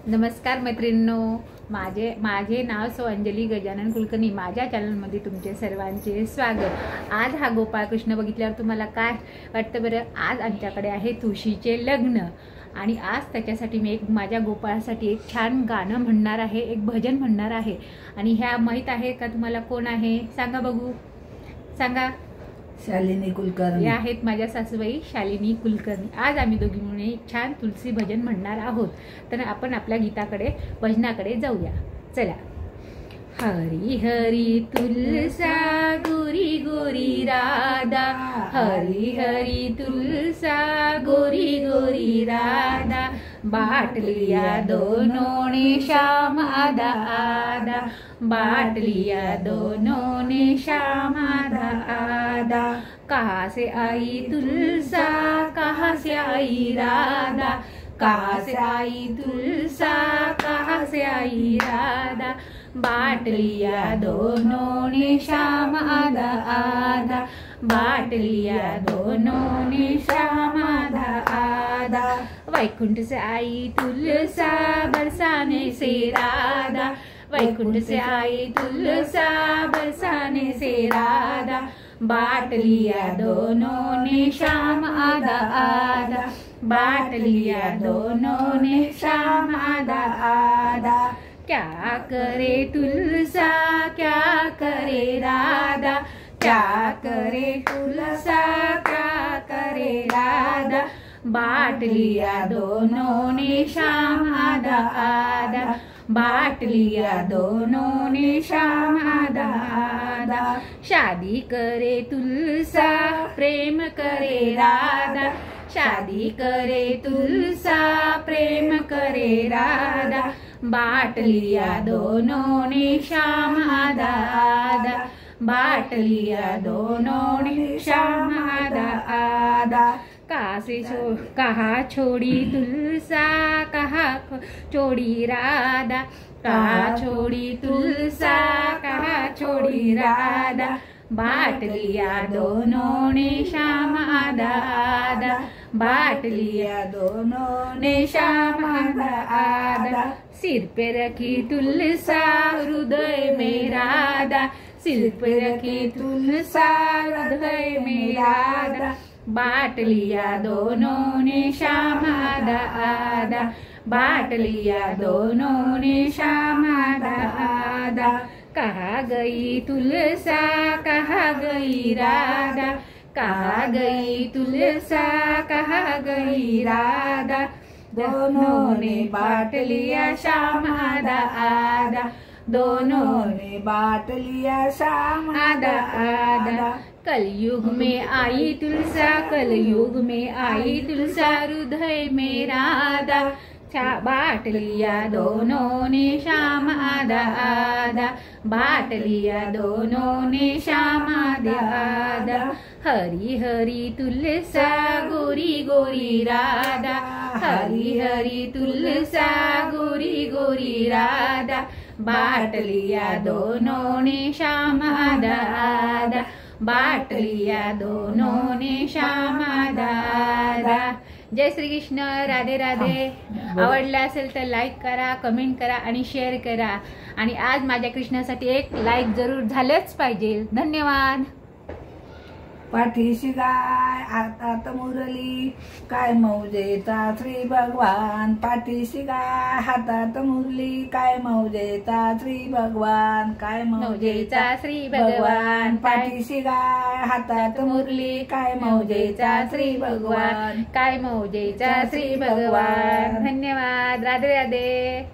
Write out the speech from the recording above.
नमस्कार मैत्रिणींनो, माझे नाव सौ अंजली गजानन कुलकर्णी। माझ्या चॅनलमध्ये तुमचे सर्वांचे स्वागत। आज हा गोपाळ कृष्ण बघितल्यावर तुम्हाला काय वाटतं बरं? आज आमच्याकडे आहे तुळशीचे लग्न आणि आज त्याच्यासाठी मी माझ्या गोपाळासाठी एक छान गाणं म्हणणार आहे, एक भजन म्हणणार आहे। आणि ह्या माहीत आहे का तुम्हाला कोण आहे? सांगा बघू, सांगा। शालिनी कुलकर्णी आहेत माझ्या सासूबाई शालिनी कुलकर्णी। आज आम्ही दोघी मिळून एक छान तुलसी भजन म्हणणार आहोत। तर आपण आपल्या गीताकडे भजनाकडे जाऊया, चला। हरी हरी तुलसा गोरी गोरी राधा, हरी हरी तुलसा गोरी गोरी राधा, बाट लिया दोनों ने श्याम आधा आधा, बाट लिया दोनों ने श्याम आधा आधा। कहाँ से आई तुलसा, कहाँ से आई राधा, कहाँ से आई तुलसा, कहाँ से आई राधा, बाट लिया दोनों ने श्याम आधा आधा, बाट लिया दोनों ने श्याम आधा आधा। वैकुंठ से आई तुलसा, बरसाने से राधा, वैकुंठ से आई तुलसा, बरसाने से राधा, बाट लिया दोनों ने श्याम आधा आधा, बाट लिया दोनों ने श्याम आधा आधा। क्या करे तुलसा, क्या करे राधा, क्या करे तुलसा, क्या करे राधा, बाट लिया दोनों ने श्याम आधा आधा, बाट लिया दोनों ने श्याम आधा आधा। शादी करे तुलसा, प्रेम करे राधा, शादी करे तुलसा, प्रेम करे राधा, बाट लिया दोनों ने श्याम आधा आधा, बाट लिया दोनों ने श्याम आधा आधा। कहाँ छोड़ी तुलसा, कहाँ छोड़ी राधा, कहाँ छोड़ी तुलसा, कहाँ छोड़ी राधा, बाट लिया दोनों ने श्याम आधा आधा, बाट लिया दोनों ने श्याम आधा आधा। सिर पे रखी तुलसा, हृदय में राधा, सिर पे रखी तुलसा, हृदय में राधा, बाट लिया दोनों ने श्याम आधा आधा, बाट लिया दोनों ने श्याम आधा आधा। कहाँ गई तुलसा, कहाँ गई राधा, कहाँ गई तुलसा, कहाँ गई राधा, दोनों ने बाट लिया श्याम आधा आधा, दोनों ने बाट लिया श्याम आधा आधा। कलयुग में आई तुलसा, कलयुग में आई तुलसा, हृदय में राधा, बाट लिया दोनों ने श्याम आधा आधा, बाट लिया दोनों ने श्याम आधा आधा। हरी हरी तुलसा गोरी गोरी राधा, हरी हरी तुलसा गोरी गोरी राधा, बाट लिया दोनों ने श्याम आधा आधा, बाट लिया दोनों ने श्याम आधा आधा। जय श्री कृष्ण, राधे राधे। आवडला असेल तर लाईक करा, कमेंट करा आणि शेअर करा। आणि आज माझ्या कृष्णासाठी एक लाईक जरूर झालंच पाहिजे। धन्यवाद। पाठीशी गाय हातात मुरली, काय मौजेचा श्री भगवान, पाठीशी गाय हातात मुरली, काय मौजेचा श्री भगवान, काय मौजेचा श्री भगवान, पाठीशी गाय हातात मुरली, काय मौजेचा श्री भगवान, काय मौजेचा श्री भगवान। धन्यवाद। राधे राधे।